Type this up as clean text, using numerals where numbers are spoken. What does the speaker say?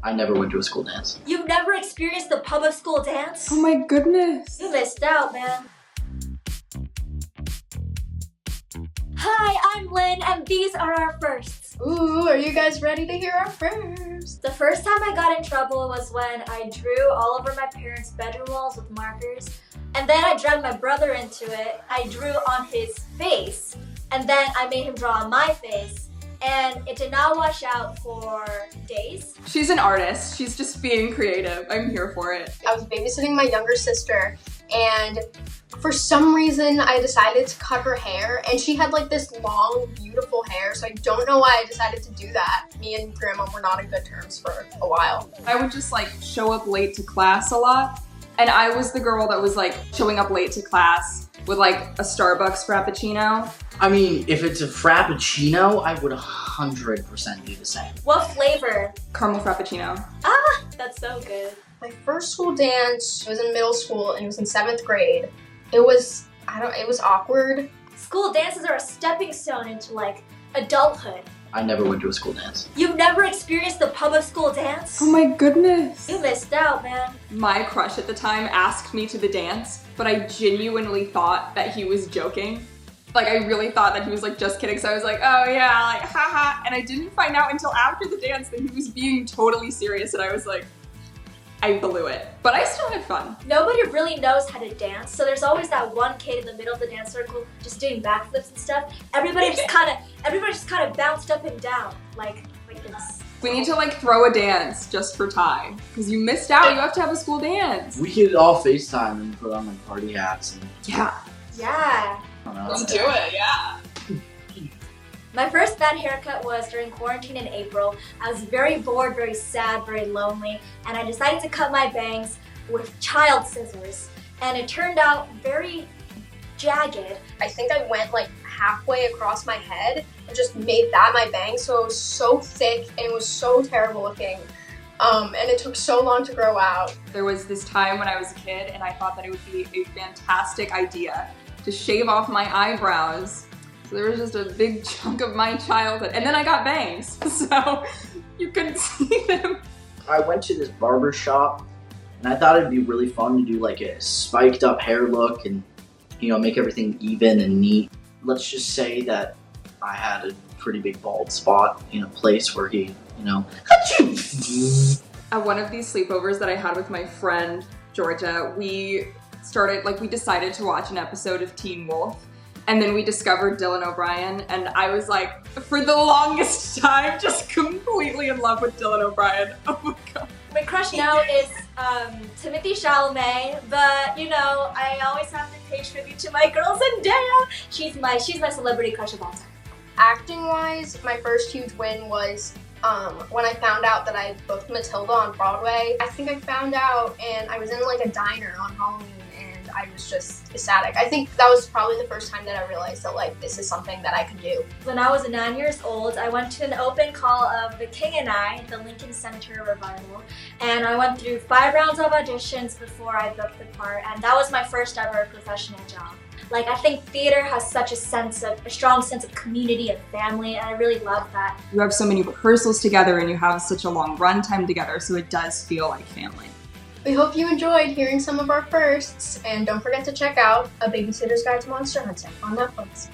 I never went to a school dance. You've never experienced the public school dance? Oh my goodness. You missed out, man. Hi, I'm Lynn, and these are our firsts. Ooh, are you guys ready to hear our first? The first time I got in trouble was when I drew all over my parents' bedroom walls with markers, and then I dragged my brother into it. I drew on his face, and then I made him draw on my face, and it did not wash out for days. She's an artist. She's just being creative. I'm here for it. I was babysitting my younger sister, and for some reason I decided to cut her hair, and she had like this long, beautiful hair, so I don't know why I decided to do that. Me and Grandma were not on good terms for a while. I would just like show up late to class a lot, and I was the girl that was like showing up late to class with like a Starbucks Frappuccino. I mean, if it's a Frappuccino, I would 100% do the same. What flavor? Caramel Frappuccino. Ah, that's so good. My first school dance was in middle school, and it was in 7th grade. It was awkward. School dances are a stepping stone into like adulthood. I never went to a school dance. You've never experienced the public school dance? Oh my goodness. You missed out, man. My crush at the time asked me to the dance, but I genuinely thought that he was joking. Like, I really thought that he was like just kidding, so I was like, oh yeah, like haha. And I didn't find out until after the dance that he was being totally serious, and I was like, I blew it. But I still had fun. Nobody really knows how to dance, so there's always that one kid in the middle of the dance circle just doing backflips and stuff. Everybody just kind of bounced up and down like this. We need to like throw a dance just for Ty, because you missed out. You have to have a school dance. We could all FaceTime and put on like party hats and Yeah. Yeah. I don't know. Let's do it, yeah. My first bad haircut was during quarantine in April. I was very bored, very sad, very lonely, and I decided to cut my bangs with child scissors. And it turned out very jagged. I think I went like halfway across my head and just made that my bang, so it was so thick and it was so terrible looking. And it took so long to grow out. There was this time when I was a kid and I thought that it would be a fantastic idea to shave off my eyebrows. So there was just a big chunk of my childhood. And then I got bangs, so you couldn't see them. I went to this barber shop and I thought it'd be really fun to do like a spiked up hair look and, you know, make everything even and neat. Let's just say that I had a pretty big bald spot in a place where he, you know, At one of these sleepovers that I had with my friend, Georgia, we decided to watch an episode of Teen Wolf. And then we discovered Dylan O'Brien, and I was like, for the longest time, just completely in love with Dylan O'Brien. Oh my god. My crush now is Timothée Chalamet, but you know, I always have to pay tribute to my girl Zendaya. She's my celebrity crush of all time. Acting-wise, my first huge win was when I found out that I booked Matilda on Broadway. I think I found out and I was in like a diner on Halloween and I was just ecstatic. I think that was probably the first time that I realized that like this is something that I could do. When I was 9 years old, I went to an open call of The King and I, the Lincoln Center revival, and I went through 5 rounds of auditions before I booked the part, and that was my first ever professional job. Like, I think theater has such a strong sense of community and family, and I really love that. You have so many rehearsals together and you have such a long run time together, so it does feel like family. We hope you enjoyed hearing some of our firsts, and don't forget to check out A Babysitter's Guide to Monster Hunting on Netflix.